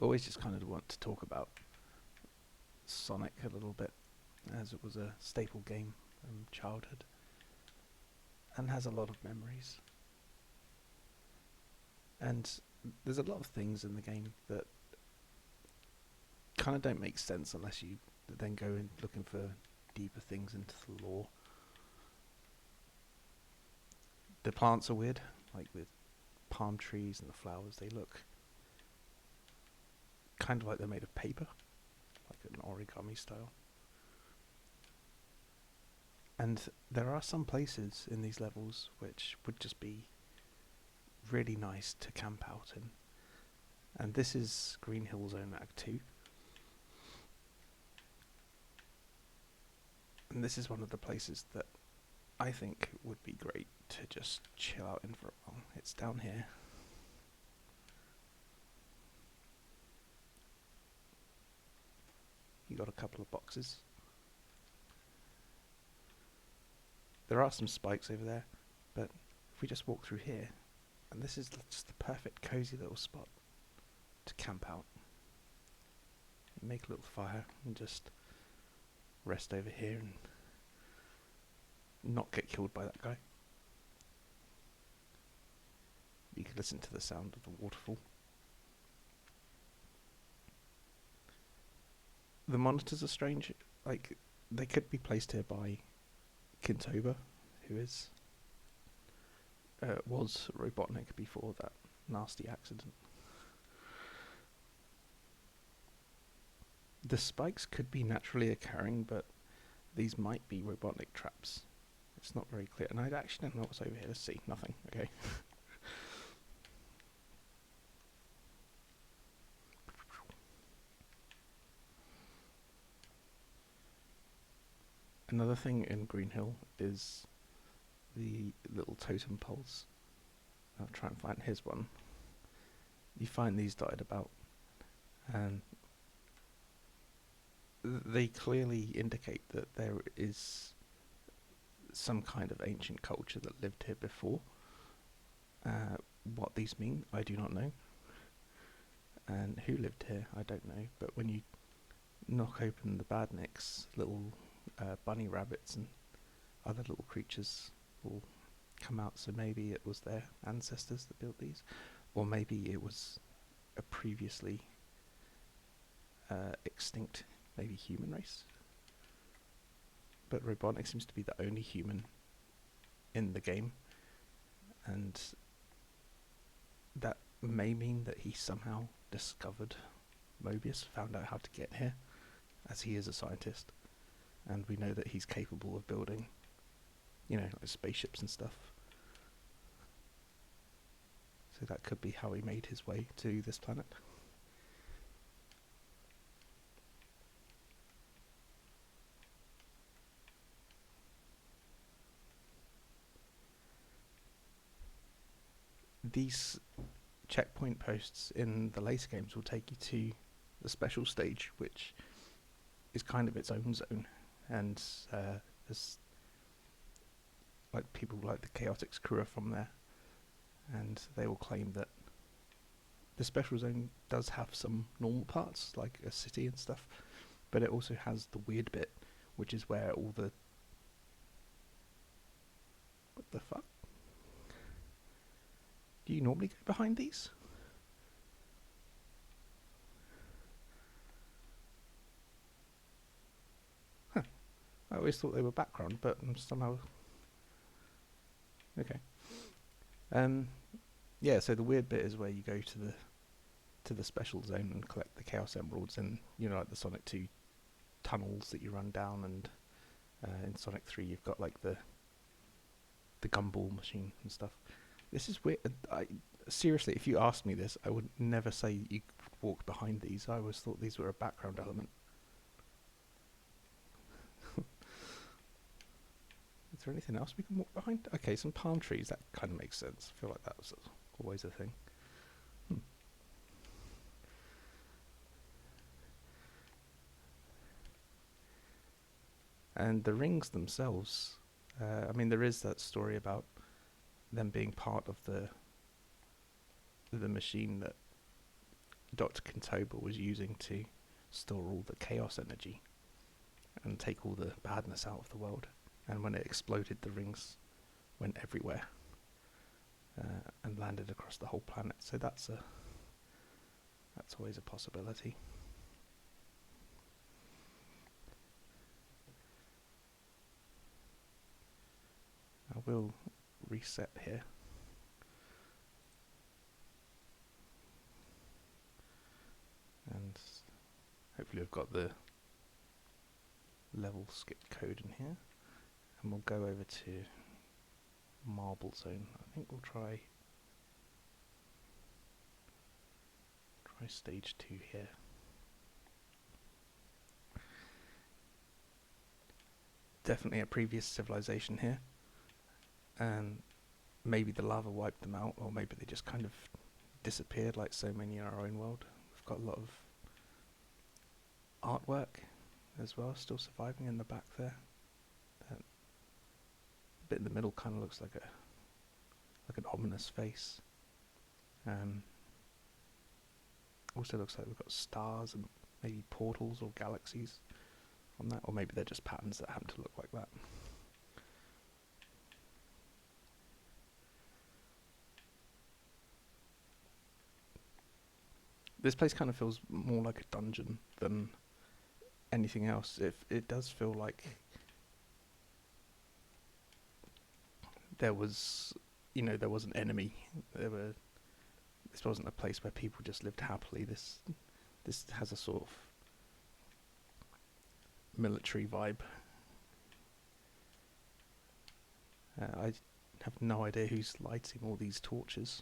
always just kind of want to talk about Sonic a little bit, as it was a staple game from childhood and has a lot of memories. And there's a lot of things in the game that kind of don't make sense unless you then go in looking for deeper things into the lore. The plants are weird, like the palm trees and the flowers. They look kind of like they're made of paper, like an origami style. And there are some places in these levels which would just be really nice to camp out in. And this is Green Hill Zone Act 2. And this is one of the places that I think would be great to just chill out in for a while. It's down here. You got a couple of boxes. There are some spikes over there, but if we just walk through here, and this is just the perfect cozy little spot to camp out. Make a little fire and just rest over here and not get killed by that guy. You can listen to the sound of the waterfall. The monitors are strange. Like, they could be placed here by Kintoba, who was Robotnik before that nasty accident. The spikes could be naturally occurring, but these might be Robotnik traps. It's not very clear, and I actually don't know what's over here. Let's see. Nothing. Okay. Another thing in Green Hill is the little totem poles. I'll try and find his one. You find these dotted about, and they clearly indicate that there is some kind of ancient culture that lived here before. What these mean, I do not know. And who lived here, I don't know. But when you knock open the badniks, little bunny rabbits and other little creatures will come out. So maybe it was their ancestors that built these, or maybe it was a previously extinct, maybe human race. But Robotnik seems to be the only human in the game, and that may mean that he somehow discovered Mobius, found out how to get here, as he is a scientist, and we know that he's capable of building, like spaceships and stuff. So that could be how he made his way to this planet. These checkpoint posts in the later games will take you to the special stage, which is kind of its own zone, and there's like people like the Chaotix crew are from there, and they will claim that the special zone does have some normal parts like a city and stuff, but it also has the weird bit, which is where all the what the fuck? Do you normally go behind these? Huh. I always thought they were background, but somehow... Okay. Yeah, so the weird bit is where you go to the special zone and collect the Chaos Emeralds, and like the Sonic 2 tunnels that you run down, and in Sonic 3 you've got like the gumball machine and stuff. This is weird. Seriously, if you asked me this, I would never say you walk behind these. I always thought these were a background element. Is there anything else we can walk behind? Okay, some palm trees. That kind of makes sense. I feel like that was always a thing. And the rings themselves, there is that story about them being part of the machine that Dr. Kintoba was using to store all the chaos energy and take all the badness out of the world. And when it exploded, the rings went everywhere and landed across the whole planet. So that's always a possibility. I will reset here. And hopefully I've got the level skip code in here. And we'll go over to Marble Zone. I think we'll try stage 2 here. Definitely a previous civilization here. And maybe the lava wiped them out, or maybe they just kind of disappeared like so many in our own world. We've got a lot of artwork as well still surviving in the back there. That bit in the middle kind of looks like an ominous face. Also looks like we've got stars and maybe portals or galaxies on that, or maybe they're just patterns that happen to look like that. This place kind of feels more like a dungeon than anything else. It does feel like there was an enemy. This wasn't a place where people just lived happily. This has a sort of military vibe. I have no idea who's lighting all these torches.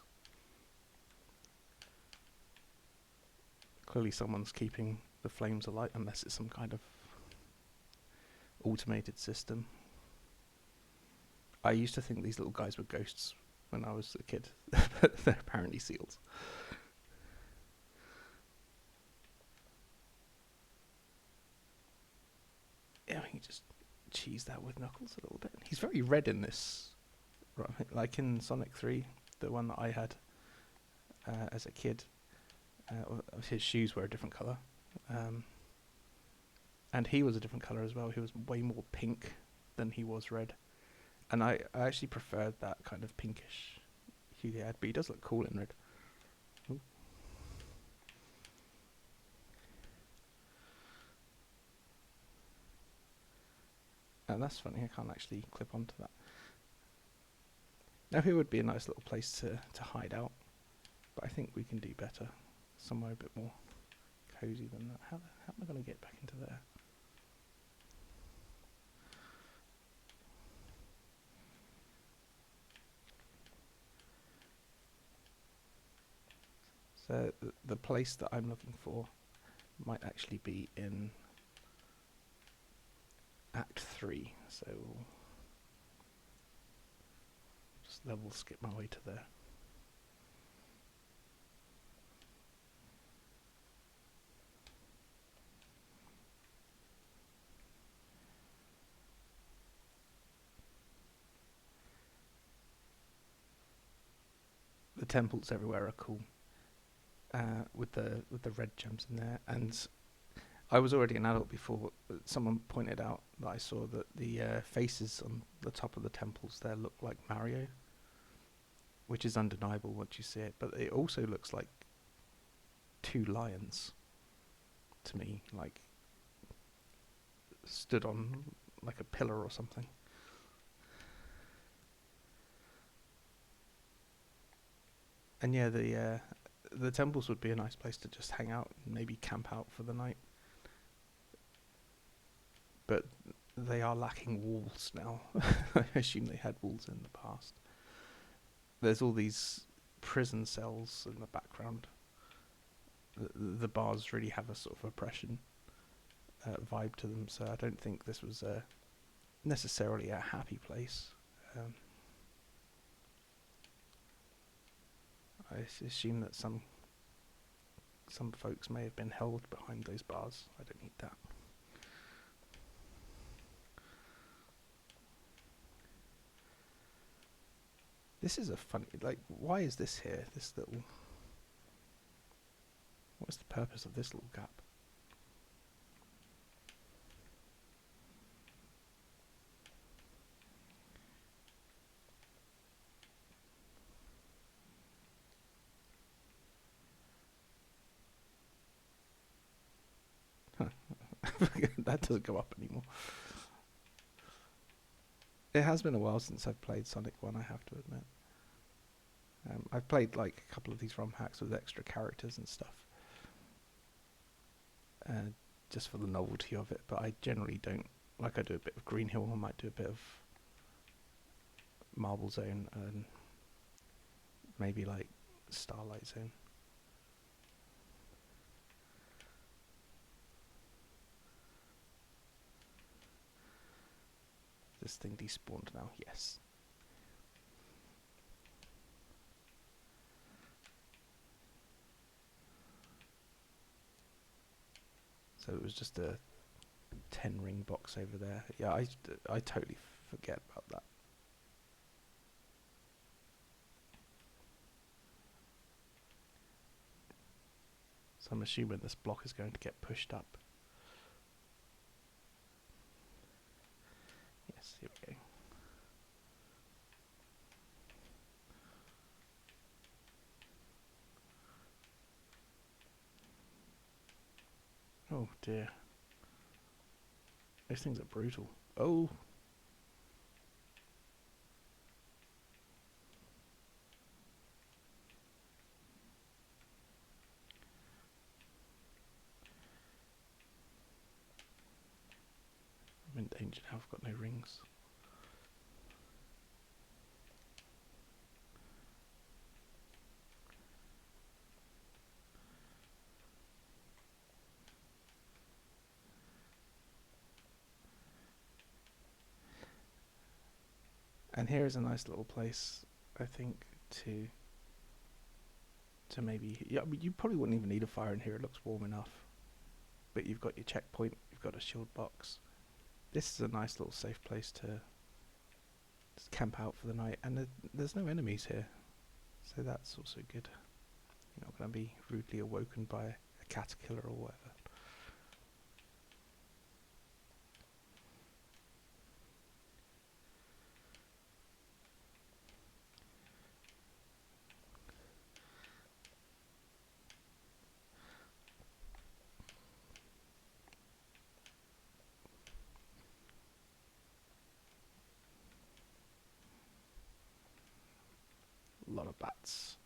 Clearly someone's keeping the flames alight, unless it's some kind of automated system. I used to think these little guys were ghosts when I was a kid, but they're apparently seals. Yeah, I can just cheese that with Knuckles a little bit. He's very red in this, right? Like in Sonic 3, the one that I had as a kid. His shoes were a different colour. And he was a different colour as well. He was way more pink than he was red. And I actually preferred that kind of pinkish hue he had, but he does look cool in red. Ooh. And that's funny, I can't actually clip onto that. Now here would be a nice little place to hide out, but I think we can do better. Somewhere a bit more cozy than that. How am I going to get back into there? So the place that I'm looking for might actually be in Act 3, so we'll just level skip my way to there. The temples everywhere are cool, with the red gems in there. And I was already an adult before someone pointed out that I saw that the faces on the top of the temples there look like Mario, which is undeniable once you see it. But it also looks like two lions to me, like stood on like a pillar or something. And yeah, the temples would be a nice place to just hang out and maybe camp out for the night. But they are lacking walls now. I assume they had walls in the past. There's all these prison cells in the background. The bars really have a sort of oppression vibe to them, so I don't think this was necessarily a happy place. I assume that some folks may have been held behind those bars. I don't need that. This is a funny, like, why is this here? This little, What's the purpose of this little gap? That doesn't go up anymore. It has been a while since I've played Sonic 1, I have to admit. I've played like a couple of these ROM hacks with extra characters and stuff. Just for the novelty of it, but I generally don't. Like, I do a bit of Green Hill, I might do a bit of Marble Zone, and maybe like Starlight Zone. This thing despawned now, yes. So it was just a 10 ring box over there. Yeah, I totally forget about that. So I'm assuming this block is going to get pushed up. Yes, here we go. Oh dear. Those things are brutal. Oh! I'm in danger now, I've got no rings. And here is a nice little place, I think, to maybe... Yeah, I mean, you probably wouldn't even need a fire in here, it looks warm enough. But you've got your checkpoint, you've got a shield box. This is a nice little safe place to just camp out for the night, and there's no enemies here, so that's also good. You're not going to be rudely awoken by a caterpillar or whatever. A lot of bats.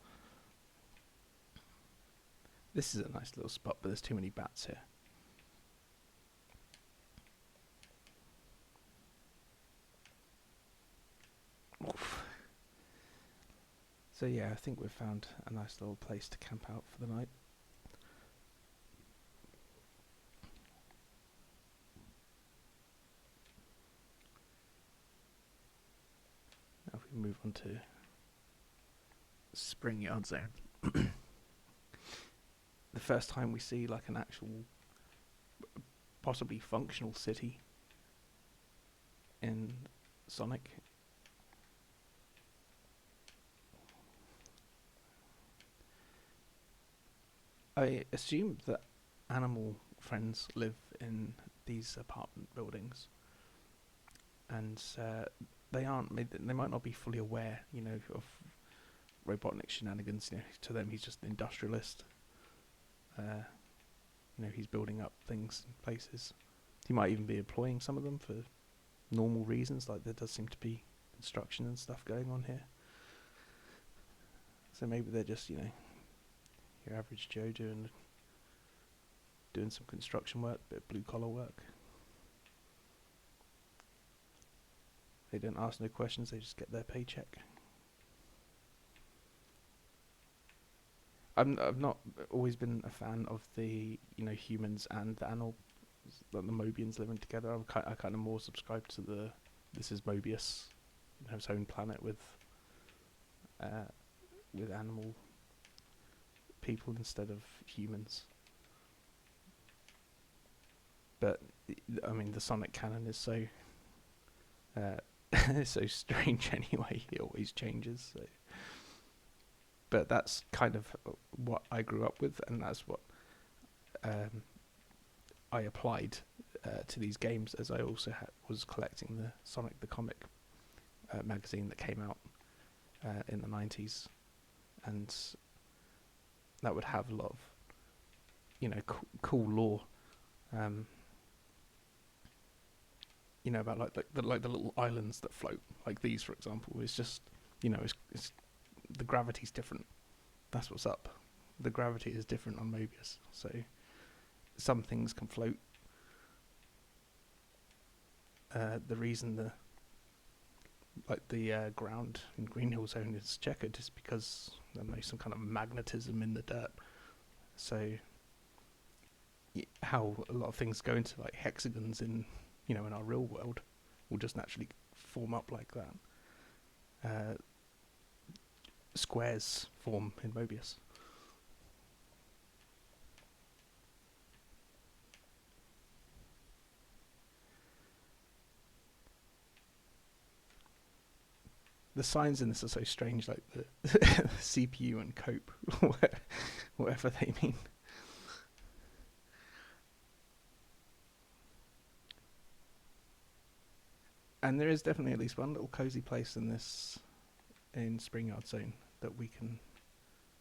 This is a nice little spot, but there's too many bats here. Oof. So yeah, I think we've found a nice little place to camp out for the night. Now if we move on to Spring Yard Zone. The first time we see like an actual, possibly functional city in Sonic. I assume that animal friends live in these apartment buildings, and they might not be fully aware, of Robotnik shenanigans. To them, he's just an industrialist. He's building up things in places. He might even be employing some of them for normal reasons, like there does seem to be construction and stuff going on here. So maybe they're just, your average Joe doing some construction work, a bit of blue collar work. They don't ask no questions, they just get their paycheck. I've not always been a fan of the humans and the animals, like the Mobians living together. I kind of more subscribe to this is Mobius, his own planet with animal people instead of humans. But I mean, the Sonic canon is so so strange anyway. It always changes. But that's kind of what I grew up with, and that's what I applied to these games, as I also was collecting the Sonic the Comic magazine that came out in the 90s, and that would have a lot of, cool lore. About the little islands that float, like these, for example. It's just, it's the gravity's different. That's what's up. The gravity is different on Mobius, so some things can float. The reason the ground in Green Hill Zone is checkered is because there's some kind of magnetism in the dirt. So how a lot of things go into like hexagons in our real world will just naturally form up like that. Squares form in Mobius. The signs in this are so strange, like the CPU and cope, whatever they mean. And there is definitely at least one little cozy place in Springyard Zone that we can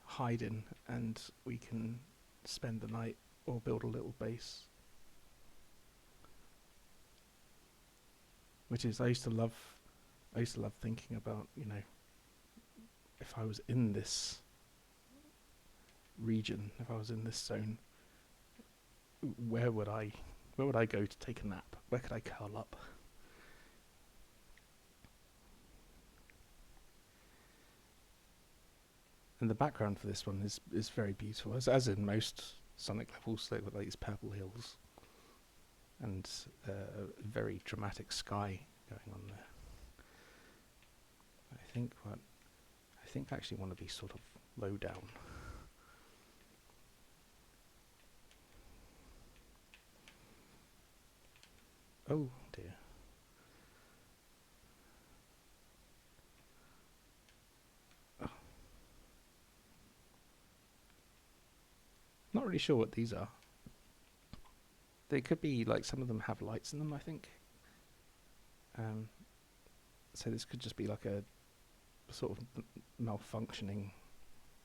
hide in, and we can spend the night or build a little base. Which is, I used to love thinking about, if I was in this region, if I was in this zone, where would I go to take a nap? Where could I curl up? And the background for this one is very beautiful, as in most Sonic levels. They were like these purple hills and a very dramatic sky going on there. I think I actually want to be sort of low down. Oh dear. Oh. Not really sure what these are. They could be like, some of them have lights in them, I think. So this could just be like a sort of malfunctioning,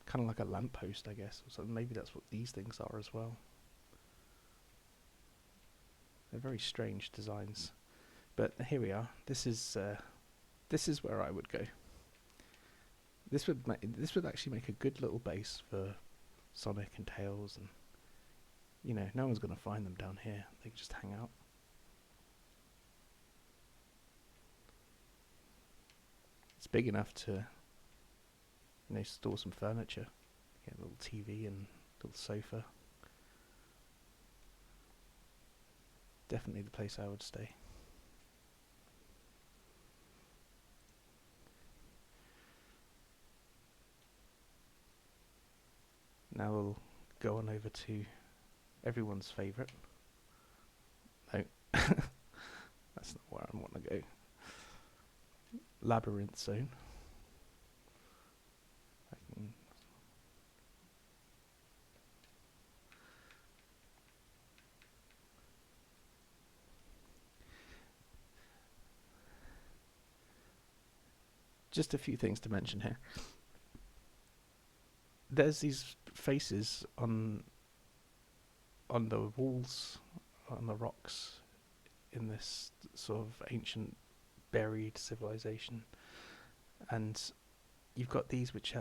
kind of like a lamppost, I guess, or something. Maybe that's what these things are as well. They're very strange designs, but here we are. This is where I would go. This would actually make a good little base for Sonic and Tails, and no one's gonna find them down here. They can just hang out. It's big enough to store some furniture, get a little TV and a little sofa. Definitely the place I would stay. Now we'll go on over to everyone's favourite. No, that's not where I want to go. Labyrinth Zone. Just a few things to mention here. There's these faces on the walls, on the rocks, in this sort of ancient buried civilization, and you've got these which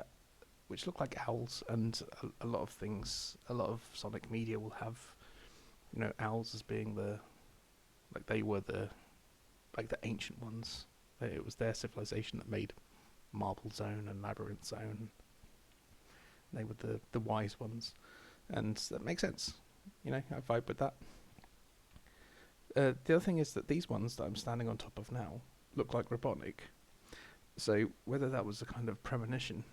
look like owls, and a lot of Sonic media will have owls as being the ancient ones. It was their civilization that made Marble Zone and Labyrinth Zone. They were the wise ones, and that makes sense. I vibe with that. The other thing is that these ones that I'm standing on top of now look like Robotnik. So whether that was a kind of premonition,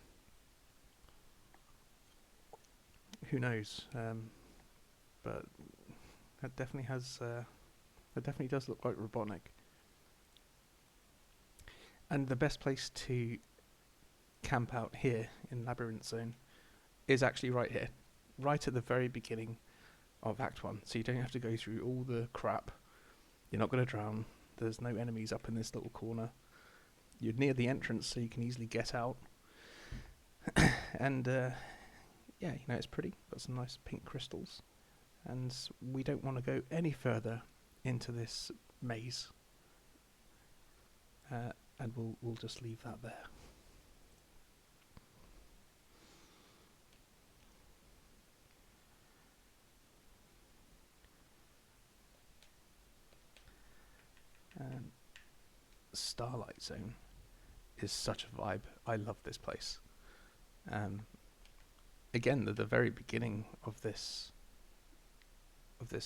who knows? But that definitely does look like Robotnik. And the best place to camp out here in Labyrinth Zone is actually right here, right at the very beginning of Act 1, so you don't have to go through all the crap. You're not going to drown. There's no enemies up in this little corner. You're near the entrance, so you can easily get out. And yeah, it's pretty. Got some nice pink crystals. And we don't want to go any further into this maze. And we'll just leave that there. Starlight Zone is such a vibe. I love this place. Again, the very beginning of this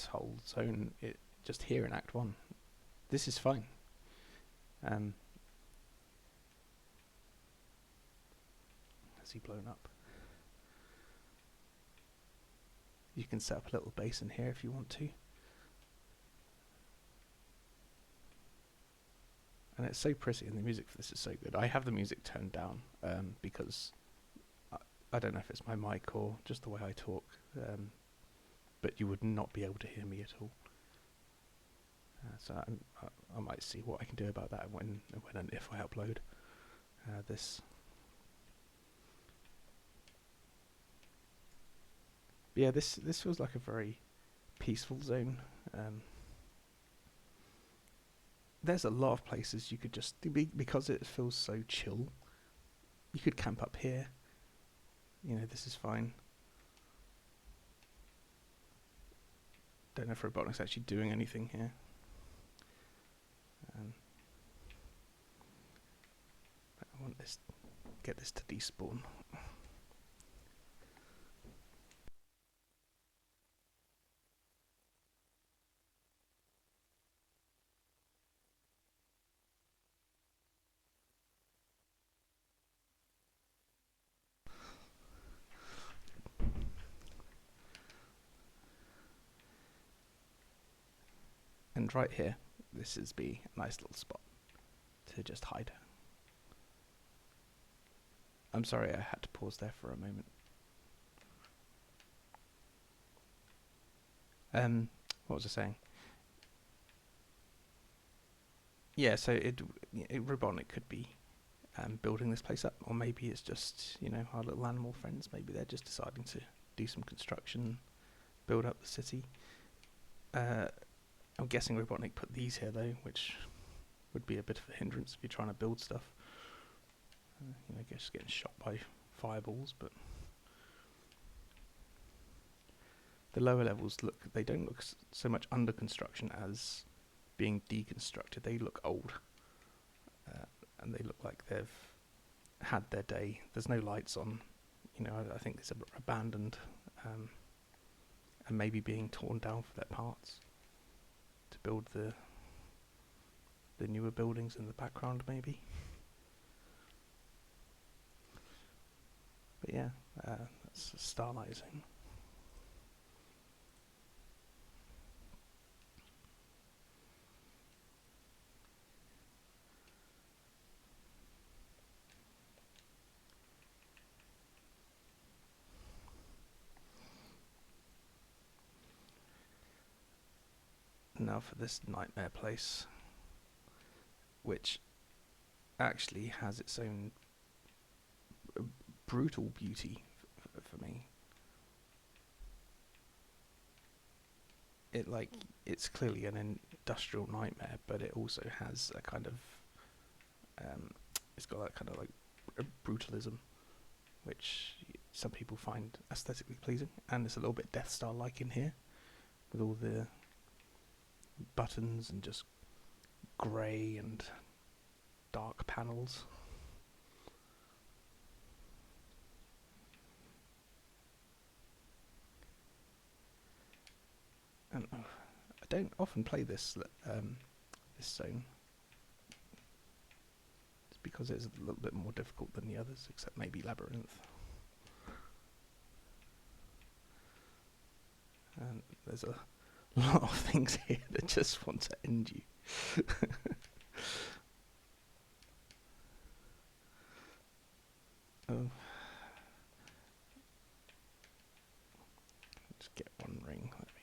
whole zone, it just here in Act 1. This is fine. Has he blown up? You can set up a little base in here if you want to. And it's so pretty, and the music for this is so good. I have the music turned down because I don't know if it's my mic or just the way I talk, but you would not be able to hear me at all. So I might see what I can do about that when and if I upload this. But yeah, this feels like a very peaceful zone. There's a lot of places you could just, because it feels so chill, you could camp up here. This is fine. Don't know if Robotnik's actually doing anything here. I want this, get this to despawn. And right here, this is be a nice little spot to just hide. I'm sorry, I had to pause there for a moment. What was I saying? Yeah, so Robotnik could be building this place up, or maybe it's just our little animal friends. Maybe they're just deciding to do some construction, build up the city. I'm guessing Robotnik put these here though, which would be a bit of a hindrance if you're trying to build stuff. I guess getting shot by fireballs, but the lower levels they don't look so much under construction as being deconstructed. They look old, and they look like they've had their day. There's no lights on. I think it's abandoned, and maybe being torn down for their parts to build the newer buildings in the background, maybe. But yeah, that's Starlight Zone. Now for this nightmare place, which actually has its own brutal beauty for me. It's clearly an industrial nightmare, but it also has a kind of it's got that kind of like brutalism, which some people find aesthetically pleasing, and it's a little bit Death Star like in here with all the buttons and just grey and dark panels. And I don't often play this zone. It's because it's a little bit more difficult than the others, except maybe Labyrinth. And there's a lot of things here that just want to end you. Oh. Just get one ring, there we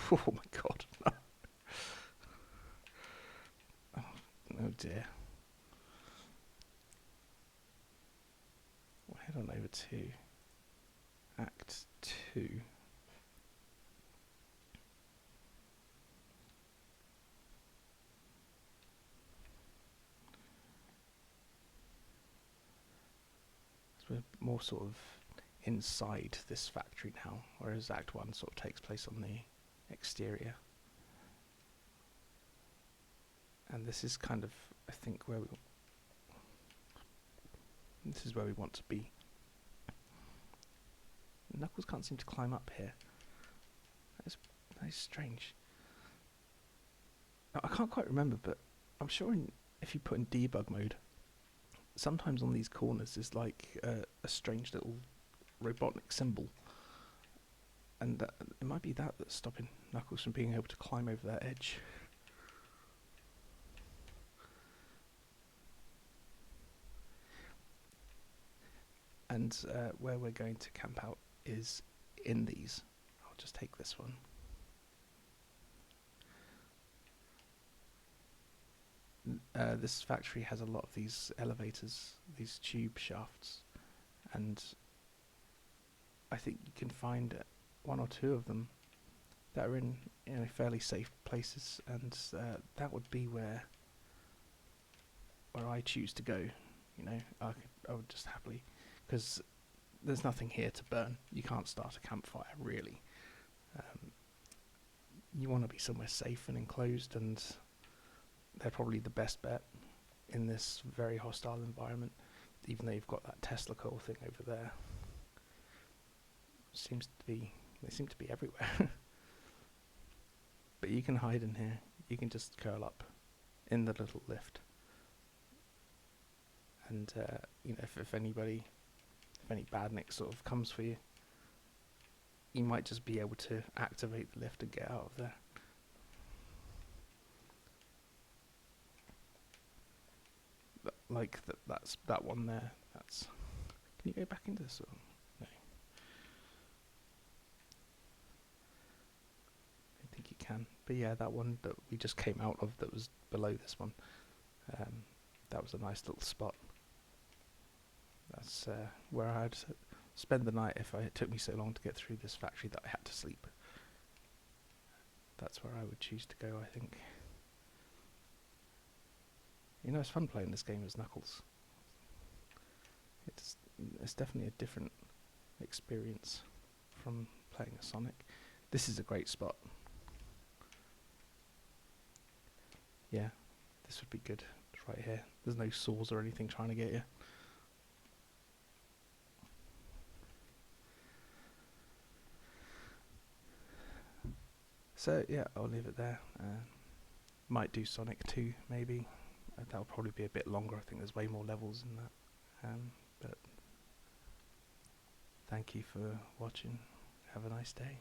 Oh my god. Oh dear. We'll head on over to Act 2. So we're more sort of inside this factory now, whereas Act 1 sort of takes place on the exterior. And this is kind of, I think, this is where we want to be. Knuckles can't seem to climb up here. That is strange. Now, I can't quite remember, but I'm sure if you put in debug mode, sometimes on these corners there's like a strange little robotic symbol. And it might be that's stopping Knuckles from being able to climb over that edge. And where we're going to camp out is in these. I'll just take this one. This factory has a lot of these elevators, these tube shafts, and I think you can find one or two of them that are in fairly safe places, and that would be where I choose to go. I would just happily, because there's nothing here to burn. You can't start a campfire, really. You want to be somewhere safe and enclosed, and they're probably the best bet in this very hostile environment, even though you've got that Tesla coil thing over there. They seem to be everywhere. But you can hide in here. You can just curl up in the little lift. And if any badnik sort of comes for you, you might just be able to activate the lift and get out of there. Like that's that one there. Can you go back into this one? No. I don't think you can. But yeah, that one that we just came out of that was below this one. That was a nice little spot. That's where I'd spend the night if it took me so long to get through this factory that I had to sleep. That's where I would choose to go, I think. It's fun playing this game as Knuckles. It's definitely a different experience from playing as Sonic. This is a great spot. Yeah, this would be good. It's right here. There's no saws or anything trying to get you. So yeah, I'll leave it there. Might do Sonic 2 maybe. That'll probably be a bit longer. I think there's way more levels in that. But thank you for watching. Have a nice day.